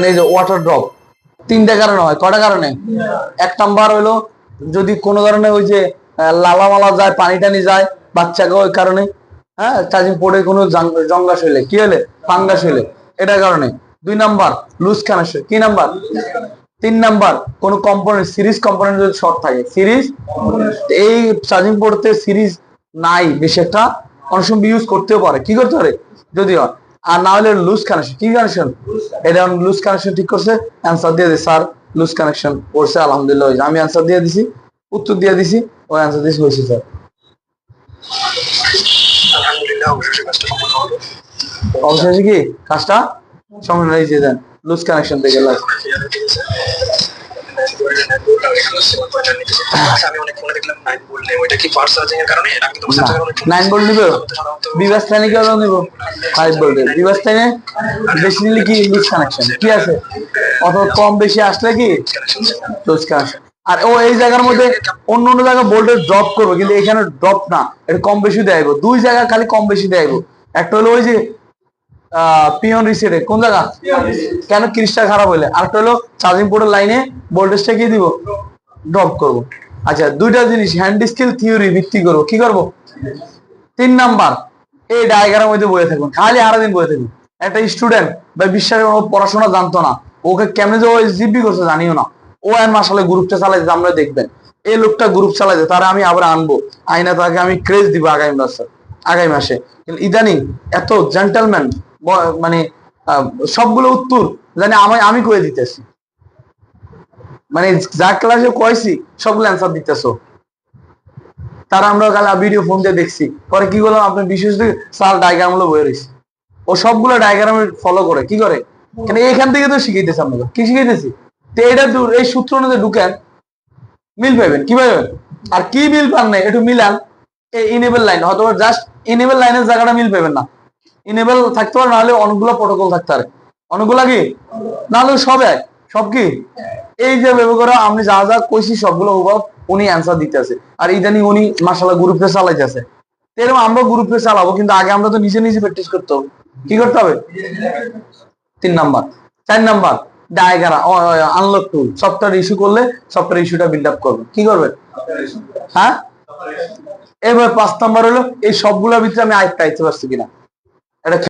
এই যে water drop তিনটা কারণে হয়, কয়টা কারণে? এক নাম্বার হলো যদি কোনো ধরনের ওই যে লালামালা যায়, পানি টানি যায় বাচ্চাকে, ওই কারণে। হ্যাঁ, চার্জিং পোর্টে কোনো জঙ্গাস হইলে, কি হলে, ফাঙ্গাস হইলে, এটার কারণে। দুই নাম্বার লুজ কানেকশন। কি নাম্বার? তিন নাম্বার কোন কম্পোনেন্ট, সিরিজ কম্পোনেন্ট যদি শর্ট থাকে, সিরিজ, এই চার্জিং পোর্টে সিরিজ নাই বেশি একটা, অনেক সময় ইউজ করতেও পারে, কি করতে পারে যদি হয়। আর না হলে লুজ কানেকশন। কি কানেকশন? এটা লুজ কানেকশন ঠিক করছে, অ্যান্সার দিয়ে দিই স্যার লুজ কানেকশন করছে, আলহামদুলিল্লাহ আমি অ্যান্সার দিয়ে দিছি, উত্তর দিয়ে দিছি, ও অ্যান্সার দিয়েছি, হয়েছে স্যার আলহামদুলিল্লাহ। অবশেষে কি কাজটা সম্পূর্ণ হয়েছে। দেন লুজ কানেকশন থেকে লাস্ট আমি অনেক ফোনে দেখলাম 9 ভোল্ট নেই, ওইটা কি ফাস্ট চার্জিং এর কারণে? এটা কিন্তু 9 ভোল্ট নিবে, বিভাস লাইনে কি নিব 5 ভোল্ট। বিভাস লাইনে বেশি নিলে কি লুজ কানেকশন, কি আছে, অথবা কম বেশি আসলে কি লুজ কানেকশন। আর ও এই জায়গার মধ্যে অন্য অন্য জায়গায় ভোল্টেজ ড্রপ করবে, কিন্তু এখানে ড্রপ না, এটা কম বেশি দেখাইবো। দুই জায়গায় খালি কম বেশি দেখাইবো। একটা হলো ওই যে পিয়ন রিসেটে, কোন জায়গা কেন ক্রিস্টা খারাপ হইলে, আরেকটা হলো চার্জিং পোর্টের লাইনে ভোল্টেজটা কি দিব, ড্রপ করব। আচ্ছা, দুইটা জিনিস হ্যান্ড স্কিল থিওরি ভিত্তি করবো, কি করব। তিন নাম্বার এই ডায়াগ্রামের মধ্যে বয়ে থাকুন, খালি সারাদিন বয়ে থাকুন। একটা স্টুডেন্ট বা বিশ্বাসের পড়াশোনা জানতো না, ওকে কেমনে যে জিপি করছে জানিও না, ও আর মাসালে গ্রুপটা চালাইছে, আমরা দেখবেন এই লোকটা গ্রুপ চালাইছে, তারা আমি আবার আনবো, আইনা তাকে আমি ক্রেজ দিব আগামী মাসে। ইদানিং এত জেন্টালম্যান, মানে সবগুলো উত্তর জানি আমি করে দিতেছি, মানে যা ক্লাসে কয়েছি সবগুলো অ্যান্সার দিতেছো। তারা আমরা কাল ভিডিও ফোন দিয়ে দেখছি, পরে কি করলাম, আপনি বিশেষ স্যার ডায়াগ্রাম গুলো বয়ে রয়েছে, ও সবগুলো ডায়াগ্রাম ফলো করে, কি করে, কেন এখান থেকে তো শিখাইতেছে। আপনাকে কি শিখাইতেছি, তো এটা এই সূত্র অনুযায়ী ঢুকেন, মিল পাইবেন, কি পাইবেন। আর কি মিল পান নাই একটু মিলান, এই ইনেবল লাইন, হয়তো জাস্ট ইনেবল লাইনের জায়গাটা মিল পাইবেন না, ইনেবল থাকতে পারে, নাহলে অনেকগুলো প্রোটোকল থাকতে পারে, অনেকগুলা কি, নাহলে সব কি এই যে ব্যবহার আমি যা যা কইছি সবগুলো অভাব উনি অ্যান্সার দিতে আছে। আর ইদানিং উনি মাশাআল্লাহ গ্রুপে চালাইতেছে, এরকম আমরা গ্রুপে চালাবো, কিন্তু আগে আমরা তো নিজে নিজে প্র্যাকটিস করতে হবে। কি করতে হবে? 3 নাম্বার। 4 নাম্বার ডায়াগ্রাম আনলক টুল, সফটওয়্যার ইস্যু করলে সফটওয়্যার ইস্যুটা বিল্ড আপ করবে, কি করবে, হ্যাঁ। এবার 5 নাম্বার হলো এই সবগুলোর ভিতরে আমি আইতে পারছি কিনা, এটা